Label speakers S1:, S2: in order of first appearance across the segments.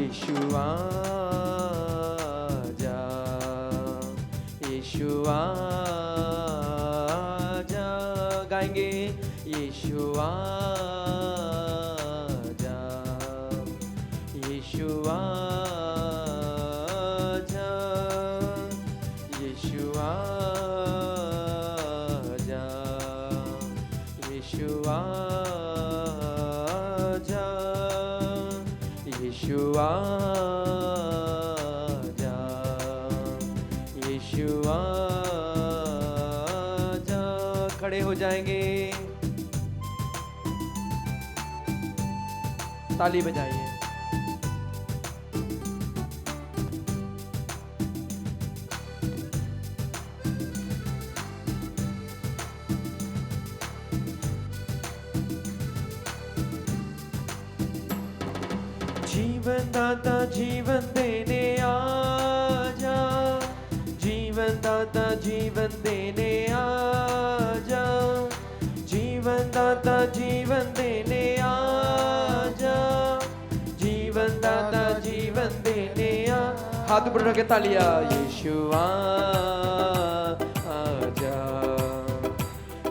S1: यीशु आजा, यीशु आजा, गाएंगे यीशु आजा, यीशु आजा, यीशु आजा, यीशु आजा, यीशु आजा, यीशु आजा। खड़े हो जाएंगे, ताली बजाइए। जीवन दाता जीवन देने आजा, जीवन दाता जीवन देने आजा, जीवन दाता जीवन देने आजा, जीवन दाता जीवन देने आ। हाथ ऊपर रख के तालिया। यीशु आजा,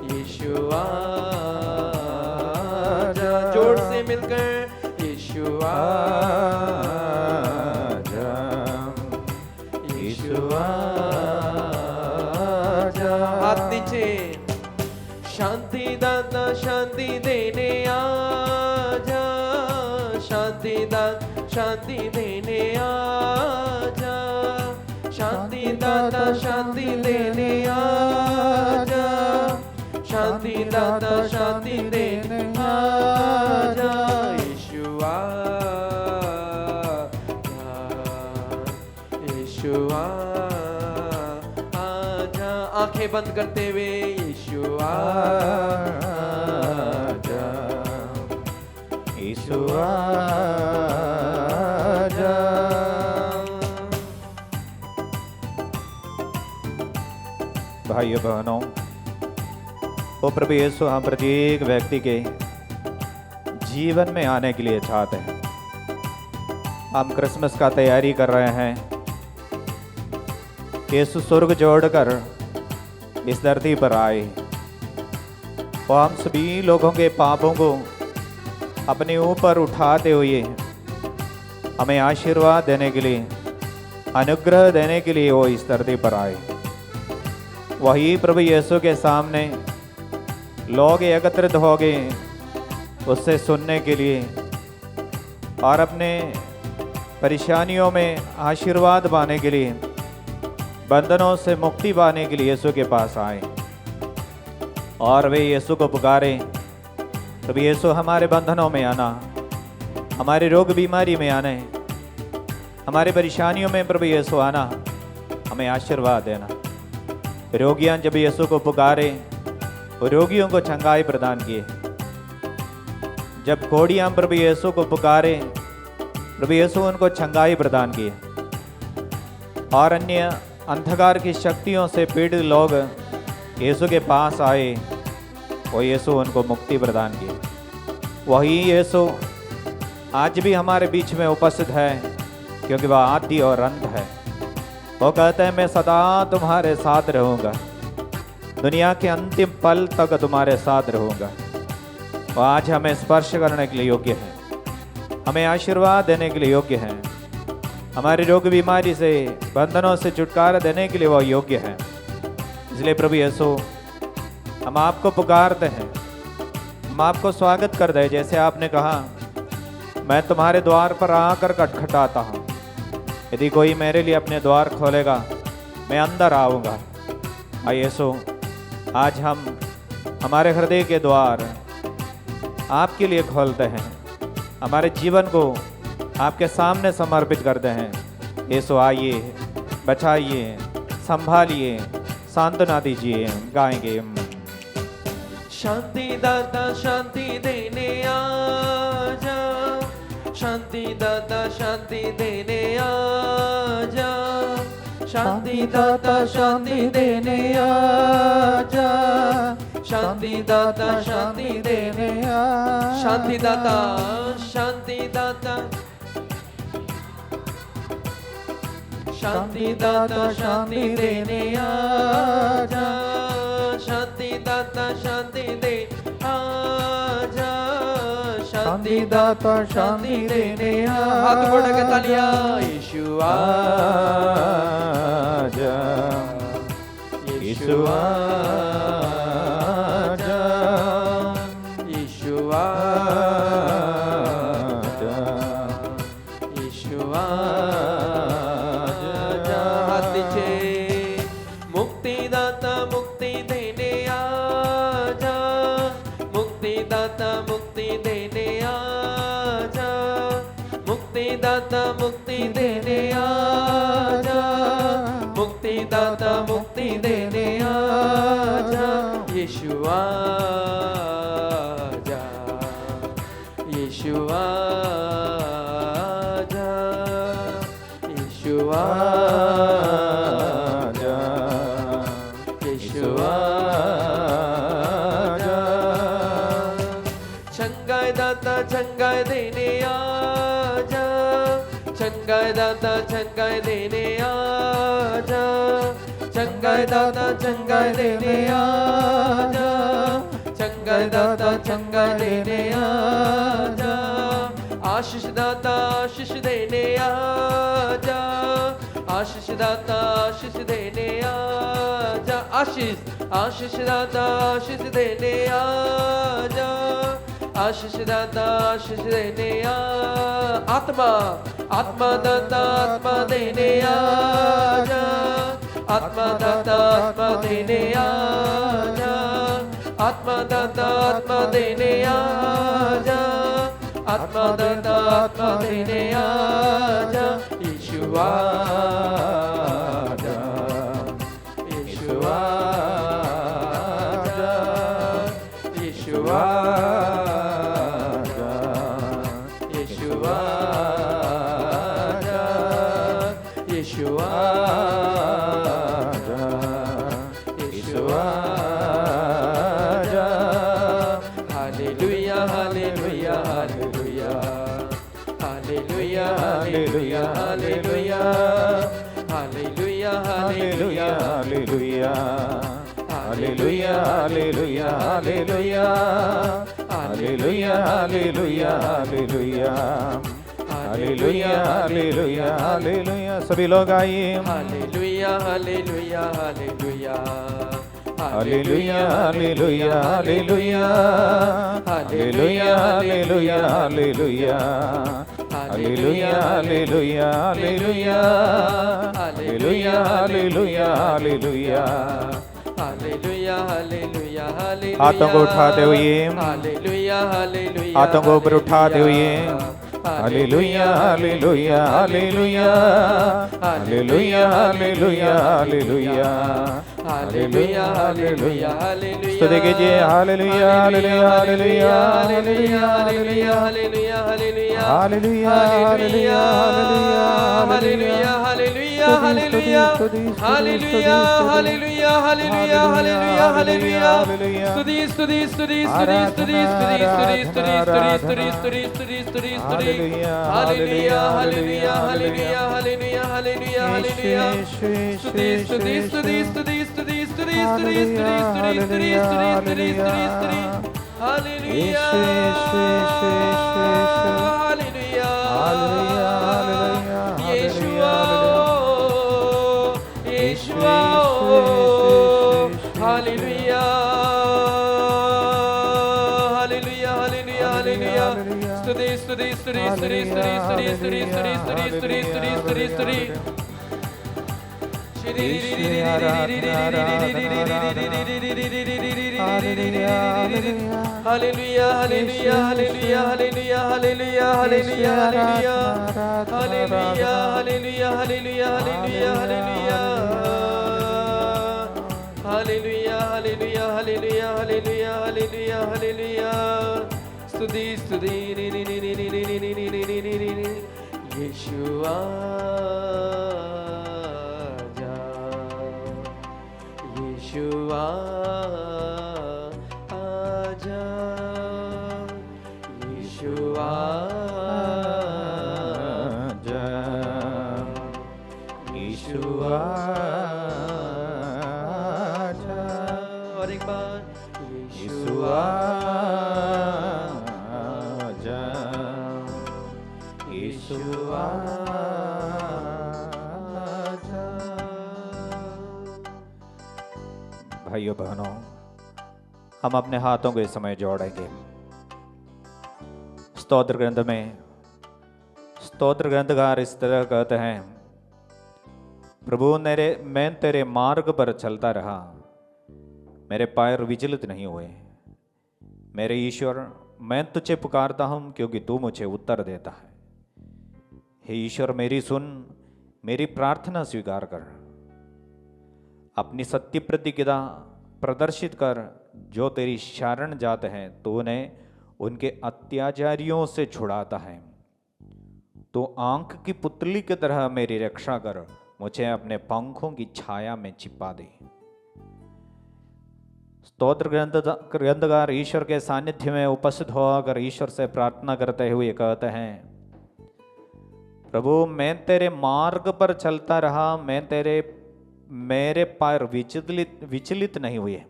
S1: यीशु आजा, जोर से मिलकर यीशु आजा, यीशु आजा। हाथ नीचे। शांति दाता शांति देने आजा, शांति दाता शांति देने आजा, शांति दाता शांति देने आजा, शांति दाता शांति देने आजा। यीशु आजा, यीशु आजा। आंखें बंद करते हुए यीशु आजा, यीशु आजा।
S2: भाइयों बहनों, वो प्रभु यीशु हम प्रत्येक व्यक्ति के जीवन में आने के लिए चाहते हैं। हम क्रिसमस का तैयारी कर रहे हैं। यीशु स्वर्ग जोड़कर इस धरती पर आए और हम सभी लोगों के पापों को अपने ऊपर उठाते हुए हमें आशीर्वाद देने के लिए, अनुग्रह देने के लिए वो इस धरती पर आए। वही प्रभु यीशु के सामने लोग एकत्रित हो गए उससे सुनने के लिए और अपने परेशानियों में आशीर्वाद पाने के लिए, बंधनों से मुक्ति पाने के लिए यीशु के पास आए और वे यीशु को पुकारे। प्रभु यीशु हमारे बंधनों में आना, हमारे रोग बीमारी में आने, हमारे परेशानियों में प्रभु यीशु आना, हमें आशीर्वाद देना। रोगियां जब यीशु को पुकारे, वो रोगियों को चंगाई प्रदान किए। जब घोड़ियां प्रभु यीशु को पुकारे, प्रभु यीशु उनको चंगाई प्रदान किए। और अन्य अंधकार की शक्तियों से पीड़ित लोग यीशु के पास आए, वो यीशु उनको मुक्ति प्रदान किए। वही यीशु आज भी हमारे बीच में उपस्थित है, क्योंकि वह आदि और अंत है। वो कहते हैं मैं सदा तुम्हारे साथ रहूँगा, दुनिया के अंतिम पल तक तुम्हारे साथ रहूँगा। वो आज हमें स्पर्श करने के लिए योग्य है, हमें आशीर्वाद देने के लिए योग्य है, हमारे रोग बीमारी से, बंधनों से छुटकारा देने के लिए वो योग्य है। इसलिए प्रभु यीशु हम आपको पुकारते हैं, हम आपको स्वागत करते हैं। जैसे आपने कहा मैं तुम्हारे द्वार पर आकर खटखटाता हूँ, यदि कोई मेरे लिए अपने द्वार खोलेगा मैं अंदर आऊँगा। यीशु आज हम हमारे हृदय के द्वार आपके लिए खोलते हैं, हमारे जीवन को आपके सामने समर्पित करते हैं। यीशु आइए, बचाइए, संभालिए, सांत्वना दीजिए। गाएंगे।
S1: शांति दाता शांति देने आजा, शांति दाता शांति देने आजा, शांति दाता शांति देने आजा, शांति दाता शांति देने आजा। शांति दाता, शांति दाता, शांति दाता शांति देने आजा, शांति दाता शांति दे आजा, शांति दाता शांति देने आजा। हाथ बढ़ा के तालियां। यीशु आजा, यीशु आजा, यीशु आजा, यीशु आजा। हाथ नीचे। मुक्तिदाता मुक्ति देने आजा, मुक्तिदाता मुक्ति देने आजा, मुक्तिदाता मुक्ति देने आजा, मुक्तिदाता मुक्ति देने आजा। यीशु आजा, यीशु आजा, यीशु आजा, यीशु आजा। चंगाई दाता चंगाई देने आजा, चंगाई दाता चंगाई देने आजा, चंगाई दाता चंगाई देने आजा, चंगाई दाता चंगाई देने आजा। आशीष दाता आशीष देने आजा, आशीष दाता आशीष देने आजा, आशीष आशीष दाता आशीष देने आजा, आशीष दाता आशीष देने आत्मा आत्मा दाता आत्मा देने आजा, आत्मा दाता आत्मा देने आजा, आत्मा दाता आत्मा देने आजा, आत्मा दाता आत्मा देने आजा। यीशु आजा, यीशु आजा, यीशु आजा, यीशु आजा, यीशु आजा, यीशु आजा। Hallelujah hallelujah hallelujah, hallelujah hallelujah hallelujah, hallelujah hallelujah hallelujah, hallelujah hallelujah hallelujah, hallelujah hallelujah hallelujah, hallelujah hallelujah hallelujah. सभी लोग आइए। Hallelujah hallelujah hallelujah, hallelujah hallelujah hallelujah, hallelujah hallelujah hallelujah, hallelujah hallelujah hallelujah, hallelujah hallelujah hallelujah, hallelujah hallelujah hallelujah. हाथों को उठाते हुए, hallelujah hallelujah, हाथों को ऊपर उठाते हुए, hallelujah hallelujah hallelujah, hallelujah hallelujah hallelujah, hallelujah hallelujah hallelujah. स्तुति कीजिए। Hallelujah hallelujah hallelujah hallelujah hallelujah hallelujah hallelujah, hallelujah hallelujah hallelujah, hallelujah hallelujah hallelujah, hallelujah hallelujah hallelujah hallelujah hallelujah. स्तुति स्तुति स्तुति स्तुति स्तुति स्तुति स्तुति स्तुति स्तुति स्तुति स्तुति स्तुति स्तुति। Hallelujah hallelujah hallelujah hallelujah hallelujah hallelujah. स्तुति स्तुति स्तुति स्तुति स्तुति स्तुति स्तुति स्तुति स्तुति स्तुति स्तुति स्तुति। Hallelujah hallelujah hallelujah. Yeshua Yeshua hallelujah hallelujah hallelujah hallelujah. स्तुति स्तुति स्तुति स्तुति स्तुति स्तुति स्तुति स्तुति स्तुति स्तुति स्तुति स्तुति। Hallelujah hallelujah hallelujah hallelujah hallelujah hallelujah hallelujah, hallelujah hallelujah hallelujah hallelujah hallelujah, hallelujah hallelujah hallelujah hallelujah hallelujah hallelujah. स्तुति स्तुति नी नी नी नी नी नी नी नी नी नी नी नी नी। यीशुआ आजा, यीशुआ आजा, यीशुआ आजा,
S2: भाइयों बहनों, हम अपने हाथों को इस समय जोड़ेंगे। स्तोत्र ग्रंथकार इस तरह कहते हैं, प्रभु मैं तेरे मार्ग पर चलता रहा, मेरे पैर विचलित नहीं हुए। मेरे ईश्वर, मैं तुझे पुकारता हूं क्योंकि तू मुझे उत्तर देता है। हे ईश्वर, मेरी सुन, मेरी प्रार्थना स्वीकार कर। अपनी सत्य प्रतिज्ञा प्रदर्शित कर। जो तेरी शरण जाते हैं तो उन्हें उनके अत्याचारियों से छुड़ाता है। तो आंख की पुतली की तरह मेरी रक्षा कर, मुझे अपने पंखों की छाया में छिपा दे। स्तोत्र ग्रंथकार ईश्वर के सानिध्य में उपस्थित होकर ईश्वर से प्रार्थना करते हुए कहते हैं, प्रभु मैं तेरे मार्ग पर चलता रहा, मेरे पैर विचलित नहीं हुए।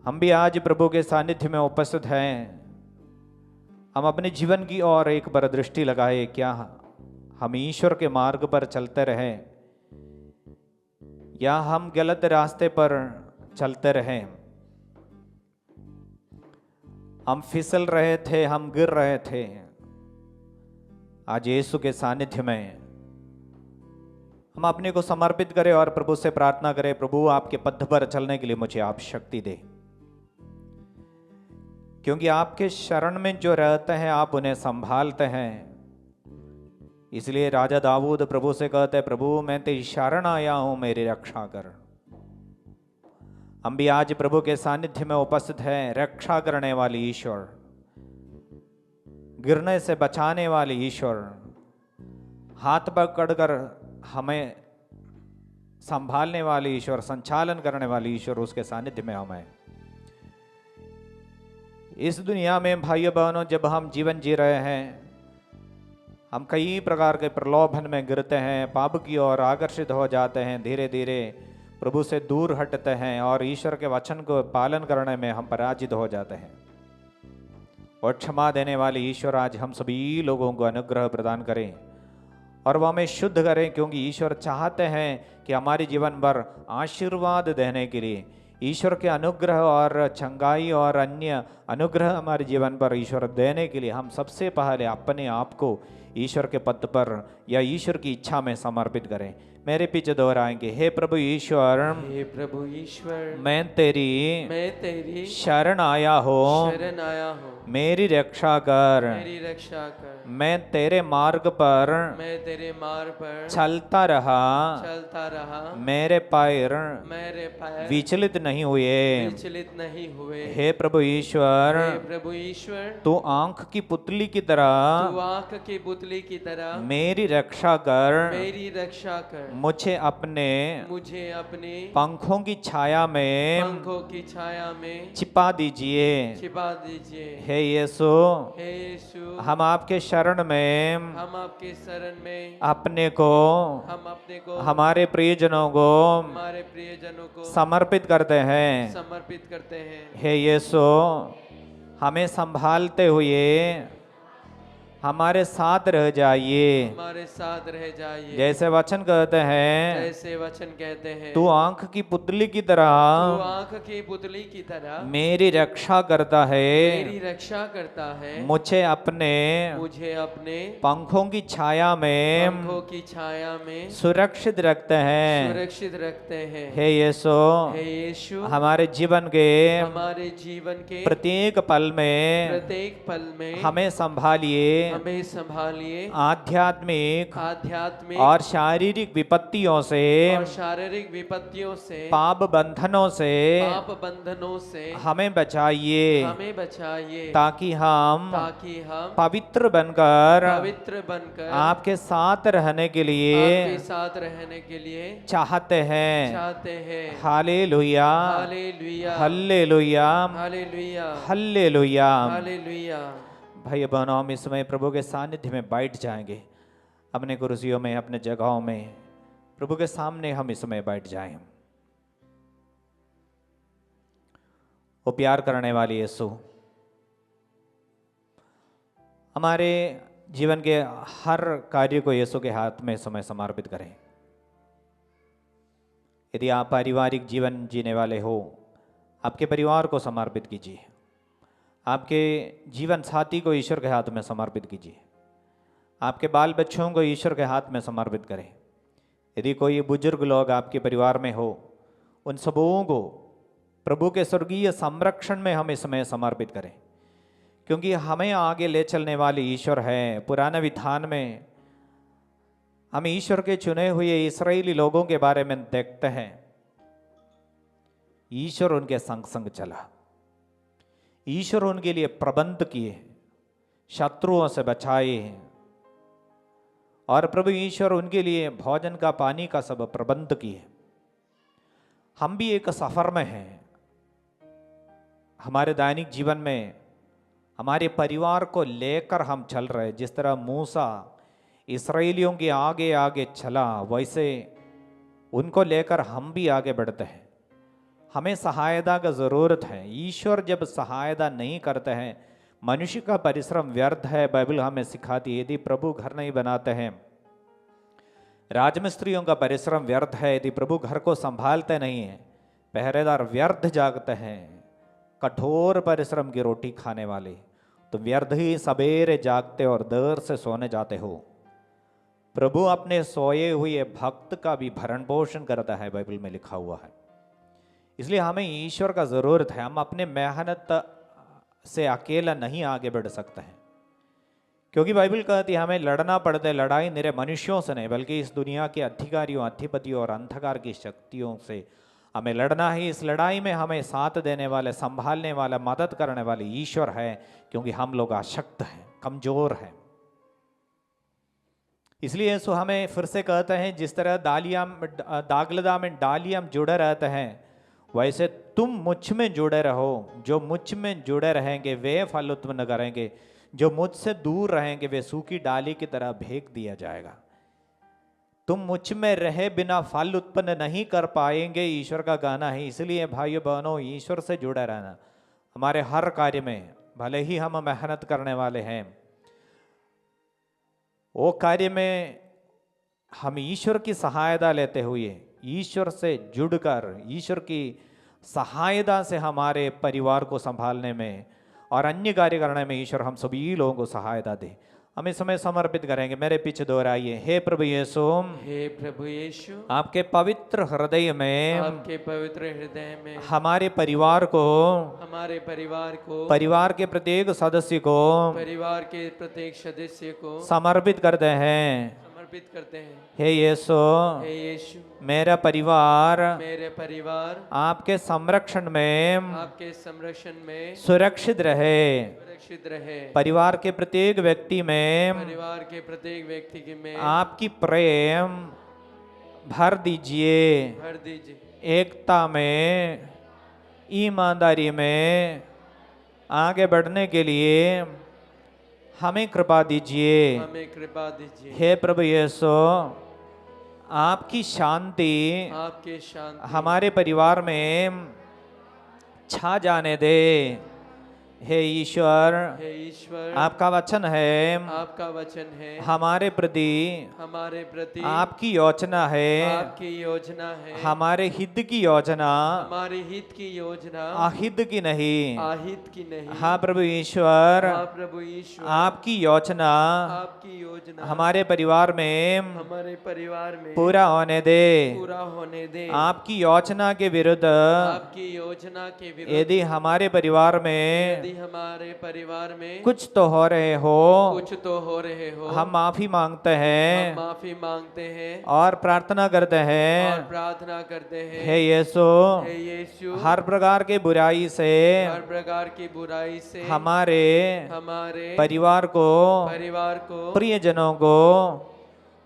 S2: हम भी आज प्रभु के सानिध्य में उपस्थित हैं। हम अपने जीवन की ओर एक बार दृष्टि लगाए। क्या हम ईश्वर के मार्ग पर चलते रहे या हम गलत रास्ते पर चलते रहे? हम फिसल रहे थे, हम गिर रहे थे। आज यीशु के सानिध्य में हम अपने को समर्पित करें और प्रभु से प्रार्थना करें, प्रभु आपके पथ पर चलने के लिए मुझे आप शक्ति दे, क्योंकि आपके शरण में जो रहते हैं आप उन्हें संभालते हैं। इसलिए राजा दाऊद प्रभु से कहते हैं, प्रभु मैं तेरी शरण आया हूं, मेरी रक्षा कर। हम भी आज प्रभु के सानिध्य में उपस्थित हैं। रक्षा करने वाली ईश्वर, गिरने से बचाने वाले ईश्वर, हाथ पकड़कर हमें संभालने वाले ईश्वर, संचालन करने वाले ईश्वर, उसके सानिध्य में हम हैं। इस दुनिया में भाइयों बहनों, जब हम जीवन जी रहे हैं, हम कई प्रकार के प्रलोभन में गिरते हैं, पाप की ओर आकर्षित हो जाते हैं, धीरे धीरे प्रभु से दूर हटते हैं और ईश्वर के वचन को पालन करने में हम पराजित हो जाते हैं। और क्षमा देने वाले ईश्वर आज हम सभी लोगों को अनुग्रह प्रदान करें और वह हमें शुद्ध करें, क्योंकि ईश्वर चाहते हैं कि हमारे जीवन पर आशीर्वाद देने के लिए, ईश्वर के अनुग्रह और चंगाई और अन्य अनुग्रह हमारे जीवन पर ईश्वर देने के लिए हम सबसे पहले अपने आप को ईश्वर के पद पर या ईश्वर की इच्छा में समर्पित करें। मेरे पीछे दोहराएंगे, हे प्रभु ईश्वर,
S1: हे प्रभु ईश्वर,
S2: मैं तेरी शरण आया हूँ, मेरी रक्षा कर। मैं तेरे मार्ग पर चलता रहा, मेरे पैर विचलित नहीं हुए। हे प्रभु ईश्वर, तू आंख की पुतली की तरह मेरी रक्षा कर। मुझे अपने पंखों की छाया में छिपा दीजिए। हे यीशु, हम आपके शरण में अपने को, हमारे प्रियजनों को समर्पित करते हैं। हे यीशु, हमें संभालते हुए हमारे साथ रह जाइए। जैसे वचन कहते हैं, तू आंख की पुतली की तरह मेरी रक्षा करता है। मुझे अपने पंखों की छाया में सुरक्षित रखते हैं। हे यीशु, हमारे जीवन के प्रत्येक पल में हमें संभालिए। आध्यात्मिक और शारीरिक विपत्तियों से, पाप बंधनों से हमें बचाइए, ताकि हम पवित्र बनकर आपके साथ रहने के लिए चाहते हैं। Hallelujah, hallelujah, hallelujah. भाई बहनों, हम इस समय प्रभु के सानिध्य में बैठ जाएंगे। अपने कुर्सियों में, अपने जगहों में प्रभु के सामने हम इस समय बैठ जाएं। वो प्यार करने वाले यीशु हमारे जीवन के हर कार्य को यीशु के हाथ में समय समर्पित करें। यदि आप पारिवारिक जीवन जीने वाले हो, आपके परिवार को समर्पित कीजिए, आपके जीवन साथी को ईश्वर के हाथ में समर्पित कीजिए, आपके बाल बच्चों को ईश्वर के हाथ में समर्पित करें। यदि कोई बुजुर्ग लोग आपके परिवार में हो, उन सबों को प्रभु के स्वर्गीय संरक्षण में हम इस समय समर्पित करें, क्योंकि हमें आगे ले चलने वाले ईश्वर है। पुराने विधान में हम ईश्वर के चुने हुए इस्राएली लोगों के बारे में देखते हैं। ईश्वर उनके संग संग चला, ईश्वर उनके लिए प्रबंध किए, शत्रुओं से बचाए, और प्रभु ईश्वर उनके लिए भोजन का, पानी का सब प्रबंध किए। हम भी एक सफर में हैं। हमारे दैनिक जीवन में हमारे परिवार को लेकर हम चल रहे। जिस तरह मूसा इस्राएलियों के आगे आगे चला, वैसे उनको लेकर हम भी आगे बढ़ते हैं। हमें सहायता की ज़रूरत है। ईश्वर जब सहायता नहीं करते हैं, मनुष्य का परिश्रम व्यर्थ है। बाइबल हमें सिखाती है, यदि प्रभु घर नहीं बनाते हैं, राजमिस्त्रियों का परिश्रम व्यर्थ है। यदि प्रभु घर को संभालते नहीं हैं, पहरेदार व्यर्थ जागते हैं। कठोर परिश्रम की रोटी खाने वाले तो व्यर्थ ही सवेरे जागते और देर से सोने जाते हो। प्रभु अपने सोए हुए भक्त का भी भरण पोषण करता है, बाइबल में लिखा हुआ है। इसलिए हमें ईश्वर का ज़रूरत है। हम अपने मेहनत से अकेला नहीं आगे बढ़ सकते हैं, क्योंकि बाइबल कहती है हमें लड़ना पड़ता है। लड़ाई निरे मनुष्यों से नहीं, बल्कि इस दुनिया के अधिकारियों, अधिपतियों और अंधकार की शक्तियों से हमें लड़ना है। इस लड़ाई में हमें साथ देने वाले, संभालने वाला, मदद करने वाले ईश्वर है, क्योंकि हम लोग अशक्त हैं, कमजोर हैं। इसलिए यीशु हमें फिर से कहते हैं, जिस तरह दागलदा में डालियां जुड़े रहते हैं, वैसे तुम मुझ में जुड़े रहो। जो मुझ में जुड़े रहेंगे वे फल उत्पन्न करेंगे, जो मुझसे दूर रहेंगे वे सूखी डाली की तरह फेंक दिया जाएगा। तुम मुझ में रहे बिना फल उत्पन्न नहीं कर पाएंगे, ईश्वर का कहना है। इसलिए भाइयों बहनों, ईश्वर से जुड़े रहना हमारे हर कार्य में, भले ही हम मेहनत करने वाले हैं, वो कार्य में हम ईश्वर की सहायता लेते हुए, ईश्वर से जुड़कर, ईश्वर की सहायता से हमारे परिवार को संभालने में और अन्य कार्य करने में ईश्वर हम सभी लोगों को सहायता दे। हम इस समय समर्पित करेंगे। मेरे पीछे दोहराइए, हे प्रभु यीशु,
S1: हे प्रभु यीशु,
S2: आपके पवित्र हृदय में,
S1: आपके पवित्र हृदय में
S2: हमारे परिवार को, परिवार के प्रत्येक सदस्य को,
S1: परिवार के प्रत्येक सदस्य को
S2: समर्पित करते हैं।
S1: करते हैं।
S2: हे यीशु,
S1: हे यीशु,
S2: मेरा परिवार आपके संरक्षण में सुरक्षित रहे। परिवार के प्रत्येक व्यक्ति में आपकी प्रेम भर दीजिए। एकता में, ईमानदारी में आगे बढ़ने के लिए हमें कृपा दीजिए। हे प्रभु यीशु, आपकी शांति हमारे परिवार में छा जाने दे। हे ईश्वर, आपका वचन है हमारे प्रति आपकी योजना है। हमारे हित की योजना अहित की नहीं। हाँ प्रभु ईश्वर, आपकी योजना हमारे परिवार में पूरा होने दे। आपकी योजना के विरुद्ध यदि हमारे परिवार में कुछ तो हो रहे हो, हम माफी मांगते हैं और प्रार्थना करते हैं। हे यीशु, हर प्रकार के बुराई से हमारे परिवार को, प्रियजनों को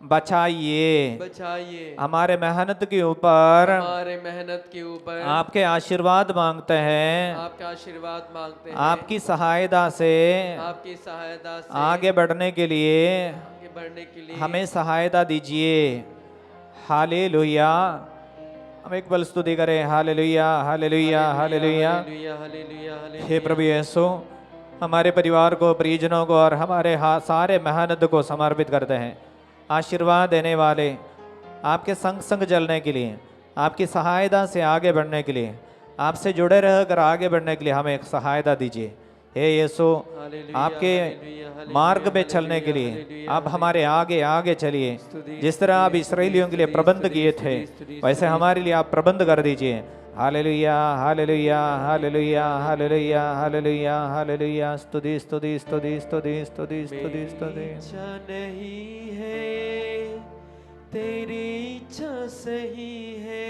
S2: बचाइए। हमारे मेहनत के ऊपर आपके आशीर्वाद मांगते हैं। आपकी सहायता से आगे बढ़ने के लिए हमें सहायता दीजिए। हालेलुया। हम एक बल स्तुति करें। Hallelujah, hallelujah, hallelujah. हे प्रभु यीशु, हमारे परिवार को, परिजनों को और हमारे सारे मेहनत को समर्पित करते हैं। आशीर्वाद देने वाले, आपके संग संग चलने के लिए आपकी सहायता से आगे बढ़ने के लिए, आपसे जुड़े रहकर आगे बढ़ने के लिए हमें एक सहायता दीजिए। हे यीशु, आपके मार्ग पे चलने के लिए आप हमारे आगे आगे चलिए। जिस तरह आप इसराइलियों के लिए प्रबंध किए थे, वैसे हमारे लिए आप प्रबंध कर दीजिए। Hallelujah, hallelujah, hallelujah, hallelujah, hallelujah, hallelujah. स्तुति, स्तुति, स्तुति, स्तुति, स्तुति, स्तुति, स्तुति।
S1: इच्छा नहीं है, तेरी इच्छा सही है।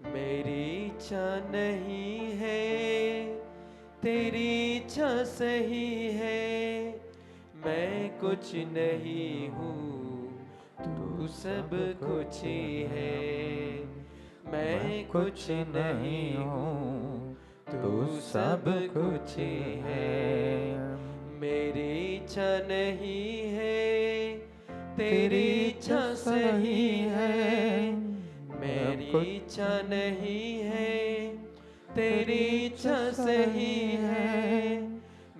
S1: मेरी इच्छा नहीं है, तेरी इच्छा सही है। मैं कुछ नहीं हूँ, तू सब कुछ ही है। मैं कुछ नहीं हूँ, तू सब कुछ ही है। मेरी इच्छा नहीं है, तेरी इच्छा सही है। मेरी इच्छा नहीं है, तेरी इच्छा सही है।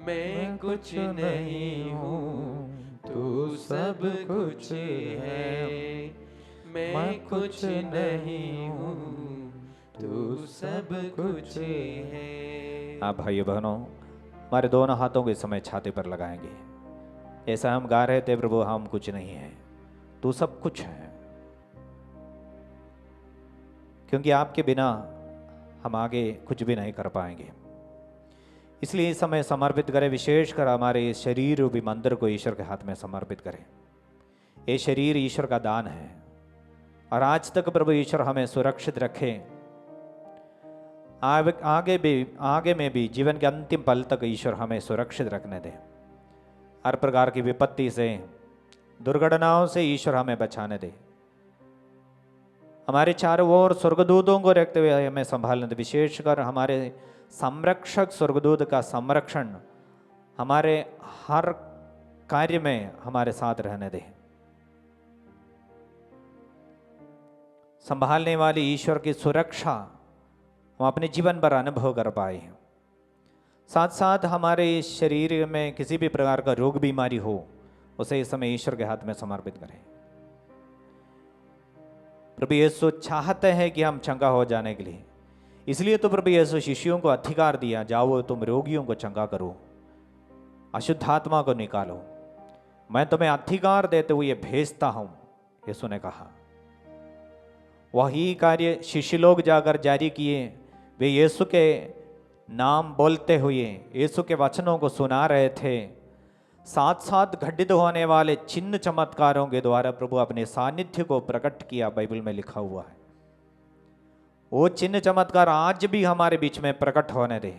S1: मैं कुछ नहीं हूँ, तू सब कुछ है। मैं कुछ नहीं हूँ, तू सब कुछ है।
S2: आप भाइयों बहनों, हमारे दोनों हाथों को इस समय छाती पर लगाएंगे। ऐसा हम गा रहे थे, प्रभु हम कुछ नहीं है, तू सब कुछ है। क्योंकि आपके बिना हम आगे कुछ भी नहीं कर पाएंगे। इसलिए इस समय समर्पित करें, विशेषकर हमारे इस शरीर रूपी मंदिर को ईश्वर के हाथ में समर्पित करें। ये शरीर ईश्वर का दान है और आज तक प्रभु ईश्वर हमें सुरक्षित रखें। आगे में भी जीवन के अंतिम पल तक ईश्वर हमें सुरक्षित रखने दें। हर प्रकार की विपत्ति से, दुर्घटनाओं से ईश्वर हमें बचाने दे। हमारे चारों ओर स्वर्गदूतों को रखते हुए हमें संभालने दे। विशेषकर हमारे संरक्षक स्वर्गदूत का संरक्षण हमारे हर कार्य में हमारे साथ रहने दे। संभालने वाली ईश्वर की सुरक्षा हम अपने जीवन पर अनुभव कर पाए। साथ साथ हमारे इस शरीर में किसी भी प्रकार का रोग बीमारी हो, उसे इस समय ईश्वर के हाथ में समर्पित करें। प्रभु यीशु चाहते हैं कि हम चंगा हो जाने के लिए। इसलिए तो प्रभु यीशु शिष्यों को अधिकार दिया, जाओ तुम रोगियों को चंगा करो, अशुद्ध आत्मा को निकालो, मैं तुम्हें अधिकार देते हुए भेजता हूं, यीशु ने कहा। वही कार्य शिष्य लोग जाकर जारी किए। वे यीशु के नाम बोलते हुए यीशु के वचनों को सुना रहे थे। साथ साथ घटित होने वाले चिन्ह चमत्कारों के द्वारा प्रभु अपने सानिध्य को प्रकट किया, बाइबल में लिखा हुआ है। वो चिन्ह चमत्कार आज भी हमारे बीच में प्रकट होने दे,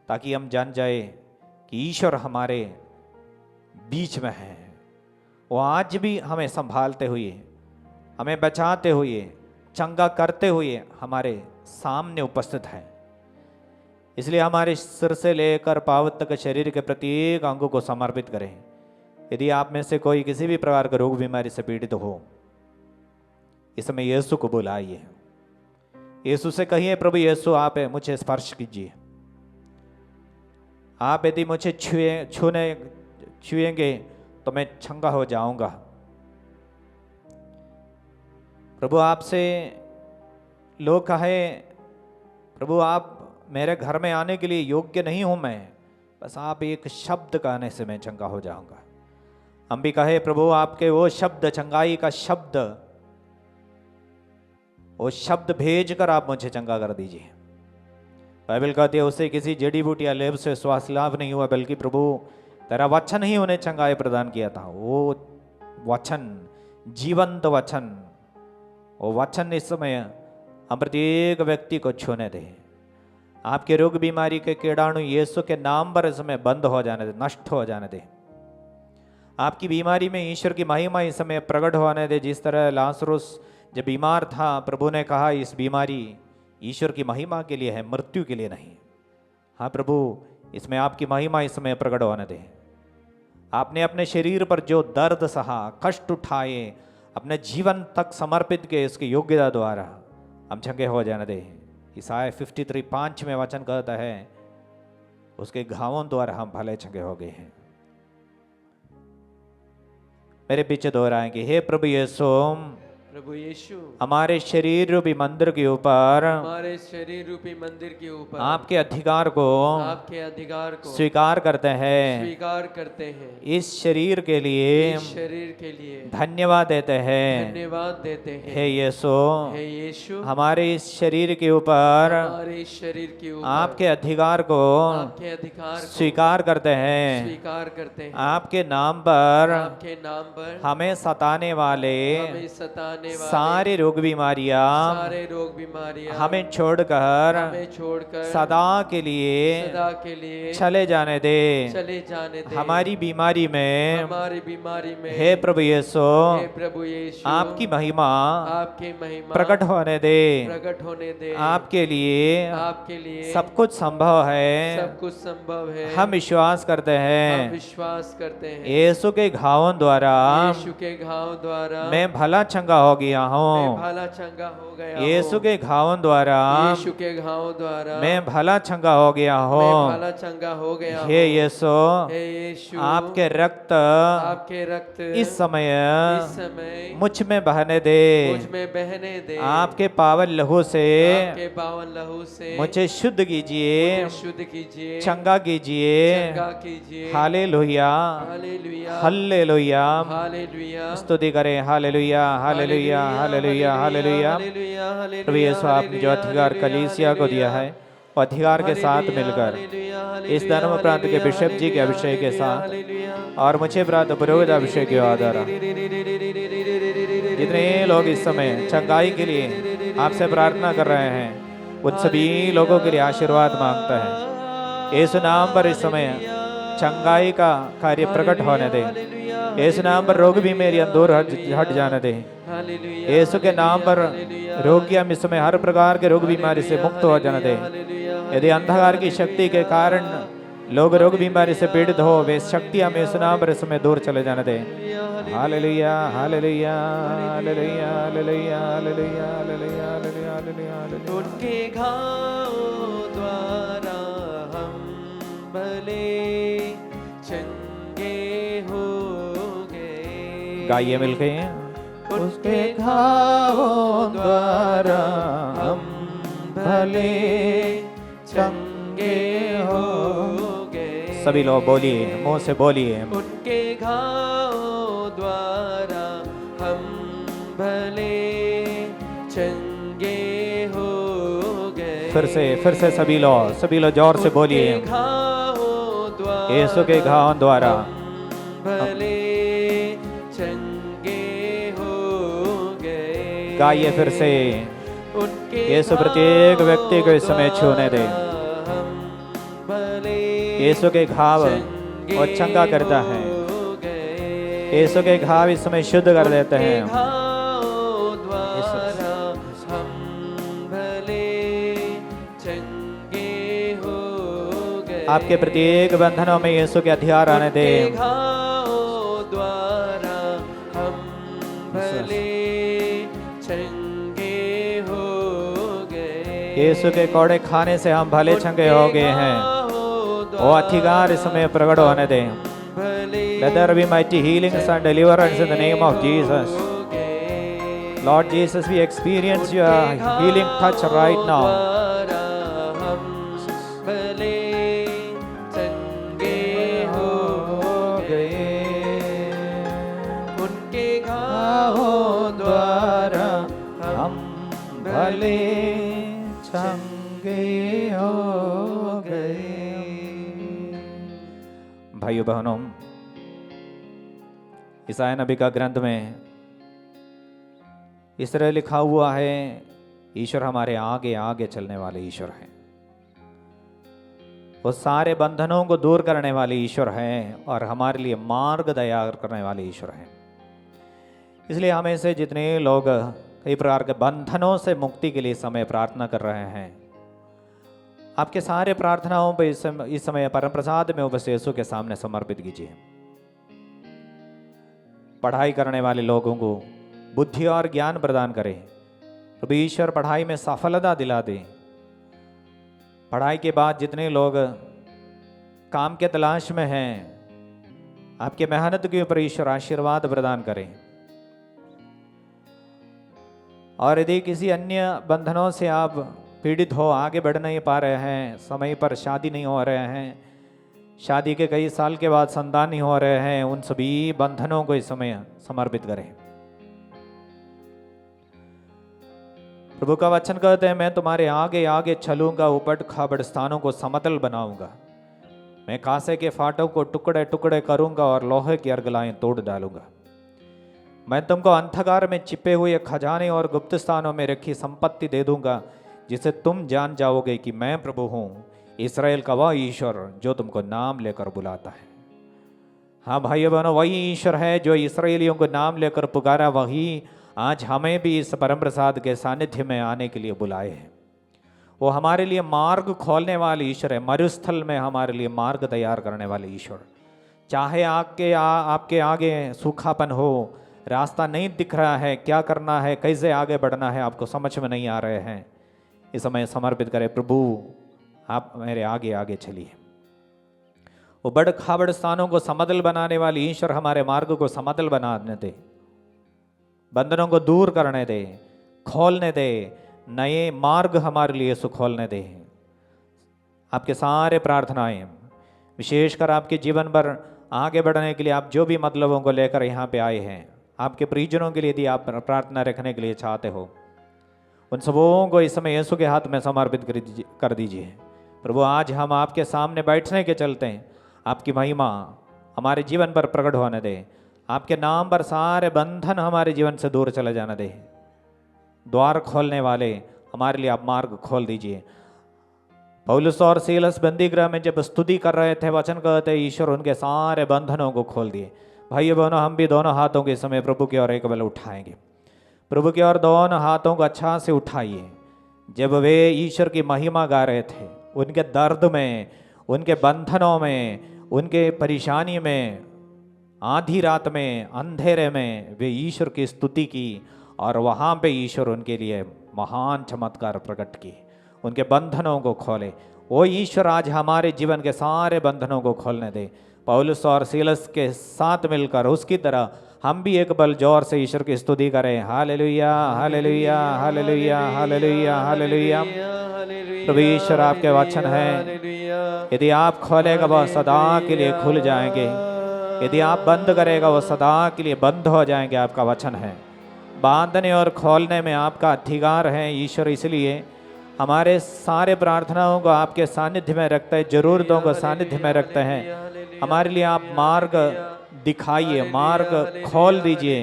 S2: ताकि हम जान जाए कि ईश्वर हमारे बीच में है। वो आज भी हमें संभालते हुए, हमें बचाते हुए, चंगा करते हुए हमारे सामने उपस्थित है। इसलिए हमारे सिर से लेकर पांव तक शरीर के प्रत्येक अंग को समर्पित करें। यदि आप में से कोई किसी भी प्रकार का रोग बीमारी से पीड़ित हो, इस समय यीशु को बुलाइए। यीशु से कहिए, प्रभु यीशु आप मुझे स्पर्श कीजिए। आप यदि मुझे छुएंगे तो मैं चंगा हो जाऊंगा। प्रभु आपसे लोग कहे, प्रभु आप मेरे घर में आने के लिए योग्य नहीं हूं मैं, बस आप एक शब्द कहने से मैं चंगा हो जाऊंगा। हम भी कहे, प्रभु आपके वो शब्द, चंगाई का शब्द, वो शब्द भेज कर आप मुझे चंगा कर दीजिए। बाइबल कहती है, उसे किसी जड़ी बूटी या लेप से स्वास्थ्य लाभ नहीं हुआ, बल्कि प्रभु तेरा वचन ही उन्हें चंगाई प्रदान किया था। वो वचन, जीवंत वचन, वो वचन इस समय हम प्रत्येक व्यक्ति को छूने दे। आपके रोग बीमारी के कीड़ाणु यीशु के नाम पर इस समय बंद हो जाने दे, नष्ट हो जाने दे। आपकी बीमारी में ईश्वर की महिमा इस समय प्रकट होने दे। जिस तरह लाजरुस जब बीमार था, प्रभु ने कहा इस बीमारी ईश्वर की महिमा के लिए है, मृत्यु के लिए नहीं। हाँ प्रभु, इसमें आपकी महिमा इस समय प्रकट होने दे। आपने अपने शरीर पर जो दर्द सहा, कष्ट उठाए, अपने जीवन तक समर्पित किए, इसकी योग्यता द्वारा हम चंगे हो जाने दे। ईसाया 53:5 में वचन कहता है, उसके घावों द्वारा हम भले चंगे हो गए हैं। मेरे पीछे दोहराएंगे, हे प्रभु यीशु
S1: प्रभु यीशु
S2: हमारे शरीर रूपी मंदिर के ऊपर
S1: हमारे शरीर रूपी मंदिर के ऊपर
S2: आपके अधिकार को
S1: आपके अधिकार को
S2: स्वीकार करते हैं।
S1: स्वीकार करते हैं।
S2: इस शरीर के लिए
S1: इस शरीर के लिए
S2: धन्यवाद देते हैं।
S1: धन्यवाद देते हैं।
S2: हे यीशु,
S1: हे यीशु
S2: हमारे इस शरीर के ऊपर
S1: हमारे इस शरीर के ऊपर
S2: आपके अधिकार को
S1: आपके अधिकार को
S2: स्वीकार करते हैं।
S1: स्वीकार करते हैं।
S2: आपके नाम पर
S1: आपके नाम पर
S2: हमें सताने वाले
S1: हमें सताने वाले
S2: सारे रोग बीमारियां
S1: सारे रोग बीमारियां
S2: हमें छोड़कर सदा के लिए चले जाने दे। हमारी बीमारी में हे प्रभु यीशु आपकी महिमा प्रकट होने दे। आपके लिए सब कुछ संभव है। हम विश्वास करते हैं यीशु के घावों द्वारा मैं भला चंगा हो गया हूँ। यीशु के घावों द्वारा मैं भला चंगा हो गया हूँ। हे यीशु, आपके रक्त इस समय मुझ में बहने दे। आपके पावन लहू से मुझे शुद्ध कीजिए, चंगा कीजिए। हालेलुया, हालेलुया, स्तुति करें। Hallelujah, hallelujah, hallelujah, hallelujah. प्रभु यीशु, आपने जो अधिकार कलीसिया को दिया है वो अधिकार के साथ मिलकर इस धर्म प्रांत के बिशप जी के अभिषेक के साथ और मुझे प्राप्त पुरोहित अभिषेक के द्वारा जितने लोग इस समय चंगाई के लिए आपसे प्रार्थना कर रहे हैं उन सभी लोगों के लिए आशीर्वाद मांगता है। इस नाम पर इस समय चंगाई का कार्य प्रकट होने दे। इस नाम पर रोग भी मेरी दूर हट जाने दे। यीशु के नाम पर रोगियां इस समय हर प्रकार के रोग बीमारी से मुक्त हो जाने दे। यदि अंधकार की शक्ति के कारण लोग रोग बीमारी से पीड़ित हो, वे शक्तियां में इस नाम पर इस समय दूर चले जाने दे। Hallelujah, hallelujah, hallelujah, hallelujah, hallelujah, hallelujah, hallelujah, hallelujah.
S1: उनके घावों द्वारा हम भले चंगे हो गए।
S2: गाइए मिलके। उसके घावों द्वारा हम भले चंगे हो गए। सभी लोग बोलिए, मुंह से बोलिए।
S1: उनके घावों द्वारा हम भले चंगे हो गए।
S2: फिर से सभी लोग जोर से बोलिए। यीशु के घावों द्वारा
S1: भले चंगे हो गए।
S2: गाइए फिर से। यीशु प्रत्येक व्यक्ति को इस समय छूने दे। यीशु के घाव वो चंगा करता है। यीशु के घाव इस समय शुद्ध कर देते हैं। आपके प्रत्येक बंधनों में यीशु के अधिकार आने दे। यीशु के कौड़े खाने से हम भले चंगे हो गए हैं। वो अधिकार इस समय प्रकट होने दे। Let there be mighty healings and deliverance in the name of Jesus. Lord Jesus, we experience your healing touch right now. भले चंगे हो गए। भाइयों बहनों, ईसाया नबी का ग्रंथ में इस तरह लिखा हुआ है, ईश्वर हमारे आगे आगे चलने वाले ईश्वर हैं। वो सारे बंधनों को दूर करने वाले ईश्वर हैं और हमारे लिए मार्ग तैयार करने वाले ईश्वर हैं। इसलिए हमें से जितने लोग कई प्रकार के बंधनों से मुक्ति के लिए समय प्रार्थना कर रहे हैं, आपके सारे प्रार्थनाओं पर इस समय परम प्रसाद में उपस्थित यीशु के सामने समर्पित कीजिए। पढ़ाई करने वाले लोगों को बुद्धि और ज्ञान प्रदान करें। प्रभु ईश्वर पढ़ाई में सफलता दिला दे। पढ़ाई के बाद जितने लोग काम के तलाश में हैं, आपके मेहनत के ऊपर ईश्वर आशीर्वाद प्रदान करें। और यदि किसी अन्य बंधनों से आप पीड़ित हो, आगे बढ़ नहीं पा रहे हैं, समय पर शादी नहीं हो रहे हैं, शादी के कई साल के बाद संतान नहीं हो रहे हैं, उन सभी बंधनों को इस समय समर्पित करें। प्रभु का वचन कहते हैं, मैं तुम्हारे आगे आगे चलूंगा, उपड़ खाबड़ स्थानों को समतल बनाऊंगा, मैं कांसे के फाटों को टुकड़े टुकड़े करूंगा और लोहे की अर्गलाएं तोड़ डालूंगा। मैं तुमको अंधकार में छिपे हुए खजाने और गुप्त स्थानों में रखी संपत्ति दे दूंगा, जिसे तुम जान जाओगे कि मैं प्रभु हूं, इस्राएल का वह ईश्वर जो तुमको नाम लेकर बुलाता है। हाँ भाइयों बहनों, वही ईश्वर है जो इसराइलियों को नाम लेकर पुकारा, वही आज हमें भी इस परम प्रसाद के सानिध्य में आने के लिए बुलाए हैं। वो हमारे लिए मार्ग खोलने वाले ईश्वर है, मरुस्थल में हमारे लिए मार्ग तैयार करने वाले ईश्वर। चाहे आपके आगे सूखापन हो, रास्ता नहीं दिख रहा है, क्या करना है, कैसे आगे बढ़ना है, आपको समझ में नहीं आ रहे हैं, इस समय समर्पित करें, प्रभु आप मेरे आगे आगे चलिए। वो बड़ खाबड़ स्थानों को समतल बनाने वाले ईश्वर हमारे मार्ग को समतल बनाने दे, बंधनों को दूर करने दे, खोलने दे, नए मार्ग हमारे लिए खोलने दे। आपके सारे प्रार्थनाएं, विशेषकर आपके जीवन पर आगे बढ़ने के लिए आप जो भी मतलबों को लेकर यहाँ पे आए हैं, आपके परिजनों के लिए यदि आप प्रार्थना रखने के लिए चाहते हो, उन सबों को इस समय यीशु के हाथ में समर्पित कर दीजिए। प्रभु आज हम आपके सामने बैठने के चलते हैं, आपकी महिमा हमारे जीवन पर प्रकट होने दे, आपके नाम पर सारे बंधन हमारे जीवन से दूर चले जाने दे। द्वार खोलने वाले हमारे लिए आप मार्ग खोल दीजिए। पौलुस और सीलस बंदीगृह में जब स्तुति कर रहे थे, वचन कहते ईश्वर उनके सारे बंधनों को खोल दिए। भाइयों बहनों, हम भी दोनों हाथों के समय प्रभु की ओर एक बल उठाएंगे। प्रभु की ओर दोनों हाथों को अच्छा से उठाइए। जब वे ईश्वर की महिमा गा रहे थे, उनके दर्द में, उनके बंधनों में, उनके परेशानी में, आधी रात में, अंधेरे में वे ईश्वर की स्तुति की और वहाँ पे ईश्वर उनके लिए महान चमत्कार प्रकट किए, उनके बंधनों को खोले। वो ईश्वर आज हमारे जीवन के सारे बंधनों को खोलने दे। पौलुस और सीलस के साथ मिलकर उसकी तरह हम भी एक बल जोर से ईश्वर की स्तुति करें। Hallelujah, hallelujah, hallelujah, hallelujah, hallelujah. प्रभु ईश्वर आपके वचन हैं, यदि आप खोलेगा वह सदा के लिए खुल जाएंगे, यदि आप बंद करेगा वो सदा के लिए बंद हो जाएंगे। आपका वचन है, बांधने और खोलने में आपका अधिकार है ईश्वर। इसलिए हमारे सारे प्रार्थनाओं को आपके सानिध्य में रखते हैं, जरूरतों को सानिध्य में रखते हैं। हमारे लिए आप मार्ग दिखाइए, मार्ग खोल दीजिए।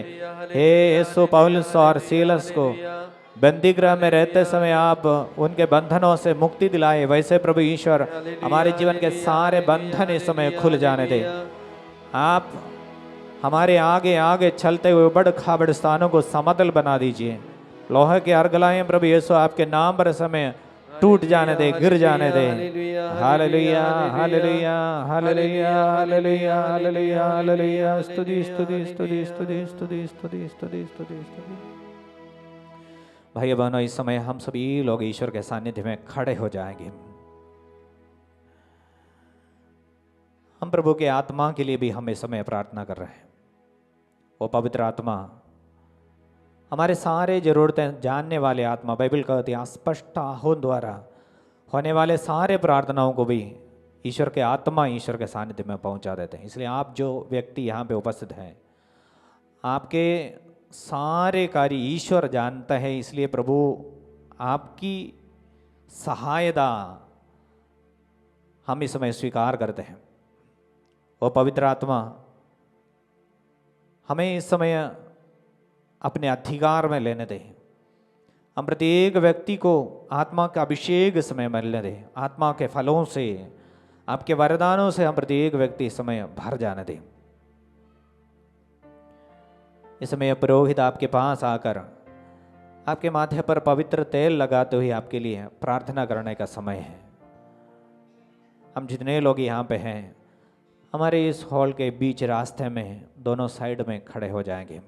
S2: हे यीशु, पौलुस और सीलस को बंदीगृह में रहते समय आप उनके बंधनों से मुक्ति दिलाए, वैसे प्रभु ईश्वर हमारे जीवन के सारे बंधन इस समय खुल जाने दे। आप हमारे आगे आगे चलते हुए बड़ खाबड़ स्थानों को समतल बना दीजिए। लोहे के अर्गलाएं प्रभु यीशु आपके नाम पर समय टूट जाने दे, गिर जाने दे। Hallelujah, hallelujah, hallelujah, hallelujah, hallelujah, hallelujah. स्तुति, स्तुति, स्तुति, स्तुति, स्तुति, स्तुति, स्तुति, स्तुति, स्तुति। भाई बहनों, इस समय हम सभी लोग ईश्वर के सानिध्य में खड़े हो जाएंगे। हम प्रभु के आत्मा के लिए भी हम इस समय प्रार्थना कर रहे हैं। वो पवित्र आत्मा, हमारे सारे जरूरतें जानने वाले आत्मा, बाइबल कहती है स्पष्ट आह्वान द्वारा होने वाले सारे प्रार्थनाओं को भी ईश्वर के आत्मा ईश्वर के सानिध्य में पहुंचा देते हैं। इसलिए आप जो व्यक्ति यहाँ पे उपस्थित हैं, आपके सारे कार्य ईश्वर जानता है। इसलिए प्रभु आपकी सहायता हम इस समय स्वीकार करते हैं। वो पवित्र आत्मा हमें इस समय अपने अधिकार में लेने दे। हम प्रत्येक व्यक्ति को आत्मा का अभिषेक समय मिलने दे। आत्मा के फलों से, आपके वरदानों से हम प्रत्येक व्यक्ति इस समय भर जाने दें। इस समय पुरोहित आपके पास आकर आपके माथे पर पवित्र तेल लगाते हुए आपके लिए प्रार्थना करने का समय है। हम जितने लोग यहाँ पे हैं, हमारे इस हॉल के बीच रास्ते में दोनों साइड में खड़े हो जाएंगे।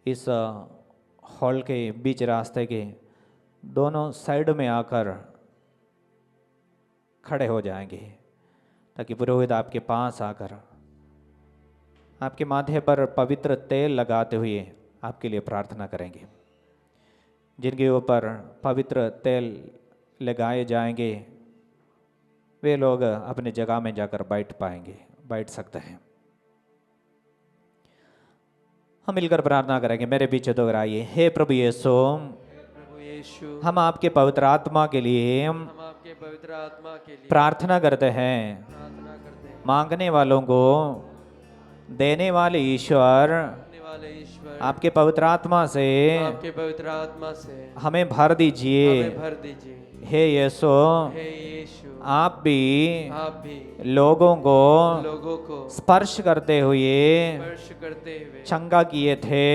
S2: इस हॉल के बीच रास्ते के दोनों साइड में आकर खड़े हो जाएंगे, ताकि पुरोहित आपके पास आकर आपके माथे पर पवित्र तेल लगाते हुए आपके लिए प्रार्थना करेंगे। जिनके ऊपर पवित्र तेल लगाए जाएंगे वे लोग अपने जगह में जाकर बैठ सकते हैं। हम मिलकर प्रार्थना करेंगे। मेरे पीछे दोहराइए। हे प्रभु यीशु,
S1: प्रभु यीशु,
S2: हम आपके पवित्र आत्मा के लिए
S1: हम आपके पवित्र आत्मा के लिए
S2: प्रार्थना करते हैं।
S1: प्रार्थना करते हैं।
S2: मांगने वालों को देने वाले ईश्वर,
S1: देने वाले ईश्वर,
S2: आपके पवित्र आत्मा से
S1: आपके पवित्र आत्मा से
S2: हमें भर दीजिए।
S1: हमें भर दीजिए।
S2: हे यीशु,
S1: हे यीशु,
S2: आप भी लोगों को स्पर्श करते हुए चंगा किए थे।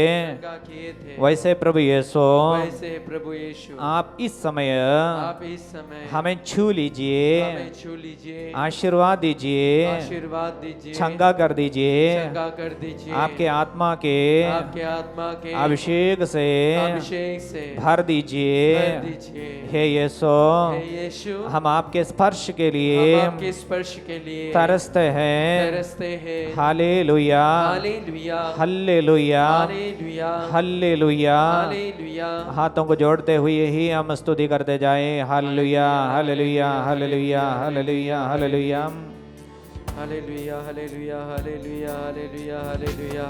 S2: वैसे प्रभु यीशु, आप इस समय हमें छू लीजिए, आशीर्वाद दीजिए, चंगा कर दीजिए। आपके आत्मा के अभिषेक से भर दीजिए। हे यीशु, हम आपके स्पर्श के लिए तरसते हैं। Hallelujah, hallelujah, hallelujah. हाथों को जोड़ते हुए ही हम स्तुति करते जाएं। Hallelujah, hallelujah, hallelujah, hallelujah, hallelujah,
S1: hallelujah, hallelujah, hallelujah, hallelujah, hallelujah, hallelujah,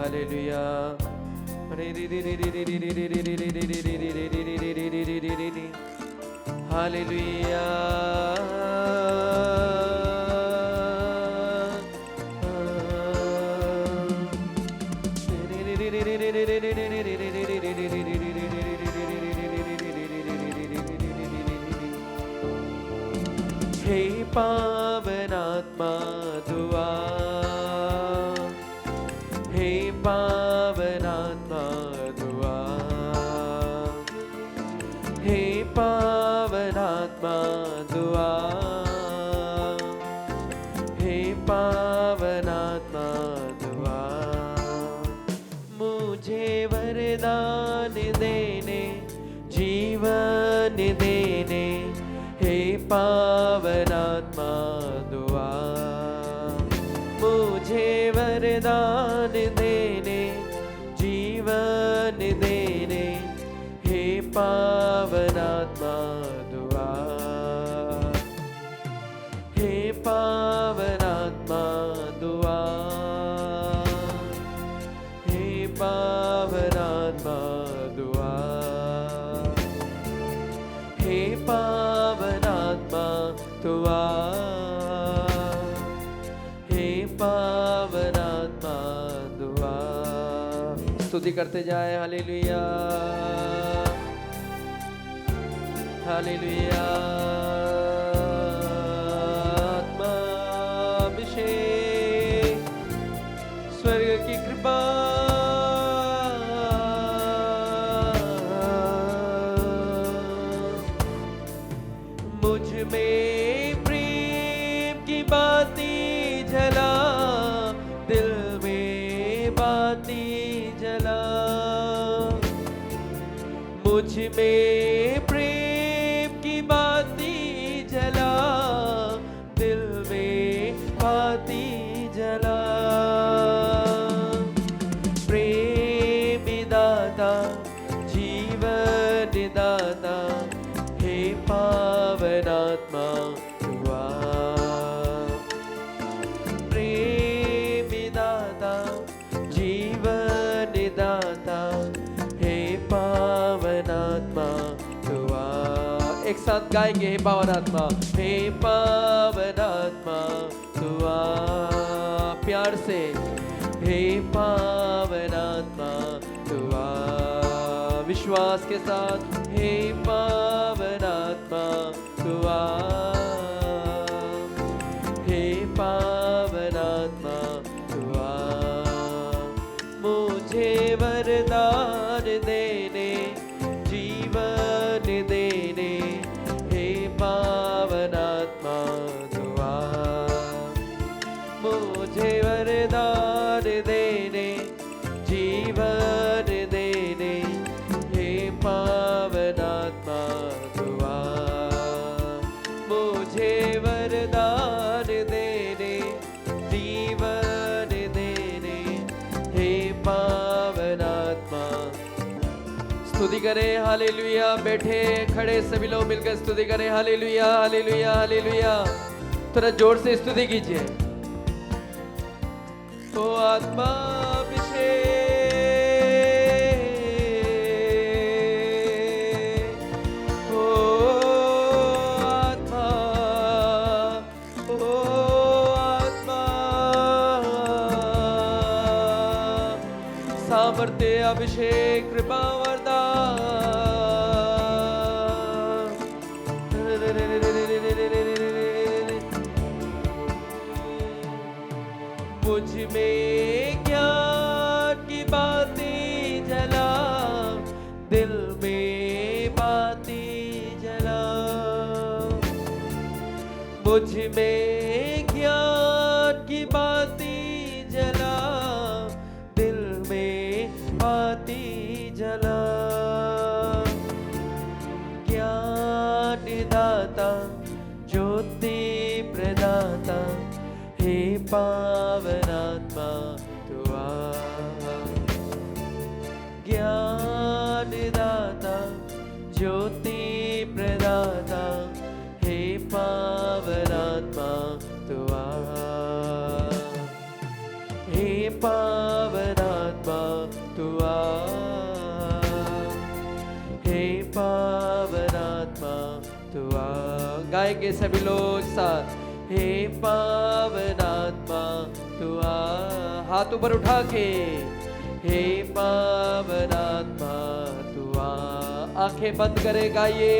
S1: hallelujah. हे पावनात्मा दुआ, हे पावनात्मा दुआ, हे पावनात्मा दुआ, हे पावनात्मा दुआ। मुझे वरदान देने, जीवन देने, हे पावनात्मा दुआ। मुझे वरदान देने, जीवन देने, हे पावनात्मा दुआ। हे पावनात्मा दुआ, हे पावनात्मा दुआ, हे पावनात्मा दुआ, हे पावनात्मा दुआ। स्तुति करते जाए। Hallelujah, hallelujah. आत्मा अभिषेक, स्वर्ग की कृपा, मुझ में प्रेम की बाती जला, दिल में बाती जला। मुझ में प्रेम की बाती जला, दिल में बाती जला। प्रेम दाता, जीवन दाता, हे पावनात्मा दुआ। प्रेम दाता, जीवन दाता, हे पावनात्मा दुआ। एक साथ गाएंगे। हे पावनात्मा, हे पावनात्मा दुआ। प्यार से, हे पावनात्मा दुआ। विश्वास के साथ, हे पावनात्मा दुआ, हे पावनात्मा दुआ। मुझे वरदान देने, जीवन देने, हे पावनात्मा दुआ। मुझे वरदान देने, जीवन देने, हे पावनात्मा करें। हालेलुया। बैठे खड़े सभी लोग मिलकर स्तुति करें। Hallelujah hallelujah hallelujah. थोड़ा जोर से स्तुति कीजिए। ओ आत्मा सामर्थ्य अभिषेक कृपा वरदान मुझ में ज्ञान की बातें जला, दिल में बातें जला। मुझ में ज्ञान की बातें जला, दिल में बातें जला। ज्ञान दाता ज्योति प्रदाता, हे पावनात्मा तू आ। ज्ञान दाता ज्योति प्रदाता, हे पावनात्मा तू आ। हे पावनात्मा तू आ। हे पावनात्मा तू आ। गाएंगे सभी लोग साथ। हे पावनात्मा तू आ। हाथ ऊपर उठा के। हे पावनात्मा तू आ। आंखें बंद करे गाइए।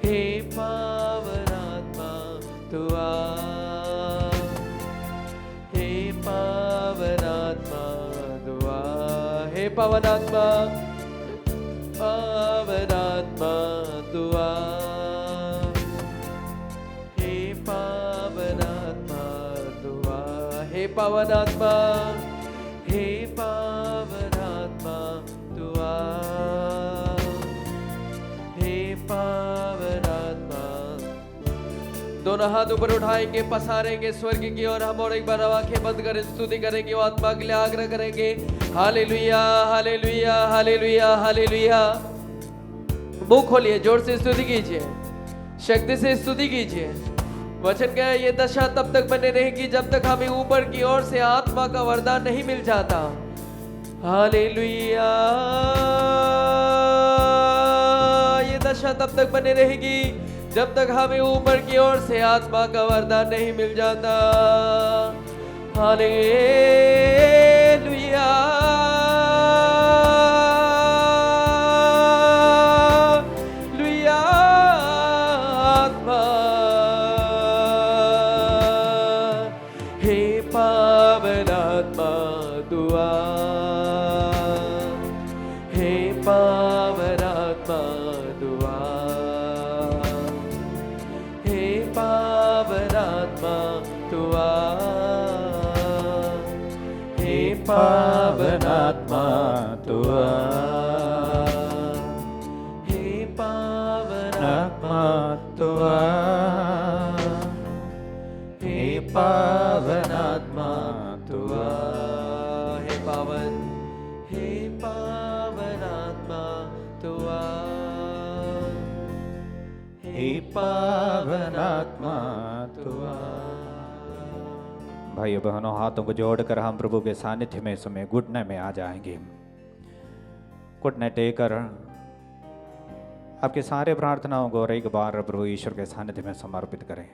S1: हे पावनात्मा तू आ। हे पावनात्मा तू आ। हे पावनात्मा पावनात्मा तू आ। हे पावनात्मा तू आ। हे पावनात्मा, हे पावनात्मा तू आ। हे पावनात्मा। दोनों हाथ ऊपर उठाएंगे, पसारेंगे स्वर्ग की ओर हम, और एक बार आंखें बंद करें, स्तुति करेंगे, वो आत्मा के लिए आग्रह करेंगे। Hallelujah hallelujah hallelujah hallelujah. मुंह खोलिए, जोर से स्तुति कीजिए, शक्ति से स्तुति कीजिए। वचन क्या है? ये दशा तब तक बने रहेगी जब तक हमें ऊपर की ओर से आत्मा का वरदान नहीं मिल जाता। हालेलुया। ये दशा तब तक बने रहेगी जब तक हमें ऊपर की ओर से आत्मा का वरदान नहीं मिल जाता। हालेलुया। लुया आत्मा। हे पावनात्मा तू आ। हे पावनात्मा तू आ। हे पावनात्मा तू आ। हे पावनात्मा तू आ। हे पावनात्मा तू आ। हे पावनात्मा तू आ। हे पावन, हे पावनात्मा तू आ। हे पावनात्मा तू आ।
S2: भाइयों बहनों, हाथों को जोड़कर हम प्रभु के सानिध्य में समय घुटने में आ जाएंगे। घुटने टेकर आपके सारे प्रार्थनाओं को और एक बार प्रभु ईश्वर के सानिध्य में समर्पित करें।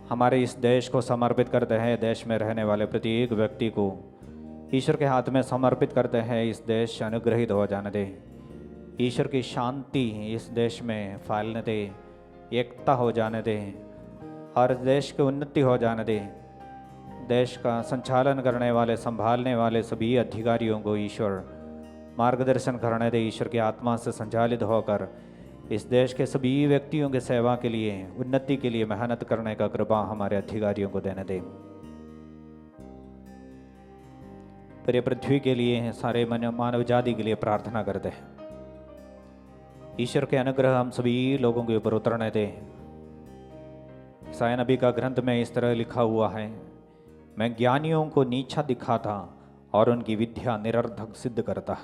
S2: हमारे इस देश को समर्पित करते हैं, देश में रहने वाले प्रत्येक व्यक्ति को ईश्वर के हाथ में समर्पित करते हैं। इस देश अनुग्रहित हो जाने दे, ईश्वर की शांति इस देश में फैलने दे, एकता हो जाने दे और देश की उन्नति हो जाने दे। देश का संचालन करने वाले, संभालने वाले सभी अधिकारियों को ईश्वर मार्गदर्शन करने दे। ईश्वर की आत्मा से संचालित होकर इस देश के सभी व्यक्तियों के सेवा के लिए, उन्नति के लिए मेहनत करने का कृपा हमारे अधिकारियों को देने दे। पूरे पृथ्वी के लिए, सारे मानव जाति के लिए प्रार्थना करते हैं। ईश्वर के अनुग्रह हम सभी लोगों के ऊपर उतरने दे। ईसाया नबी का ग्रंथ में इस तरह लिखा हुआ है, मैं ज्ञानियों को नीचा दिखाता और उनकी विद्या निरर्थक सिद्ध करता।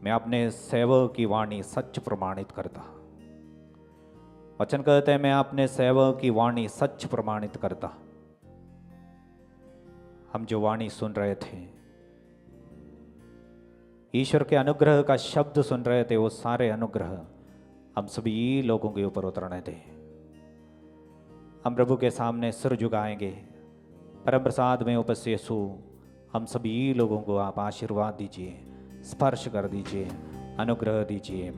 S2: मैं अपने सेवक की वाणी सच प्रमाणित करता। वचन कहते हैं मैं अपने सेवक की वाणी सच प्रमाणित करता। हम जो वाणी सुन रहे थे, ईश्वर के अनुग्रह का शब्द सुन रहे थे, वो सारे अनुग्रह हम सभी लोगों के ऊपर उतरने थे। हम प्रभु के सामने सिर झुकाएंगे। परम प्रसाद में उपस्थित यीशु, हम सभी लोगों को आप आशीर्वाद दीजिए, स्पर्श कर दीजिए, अनुग्रह दीजिए।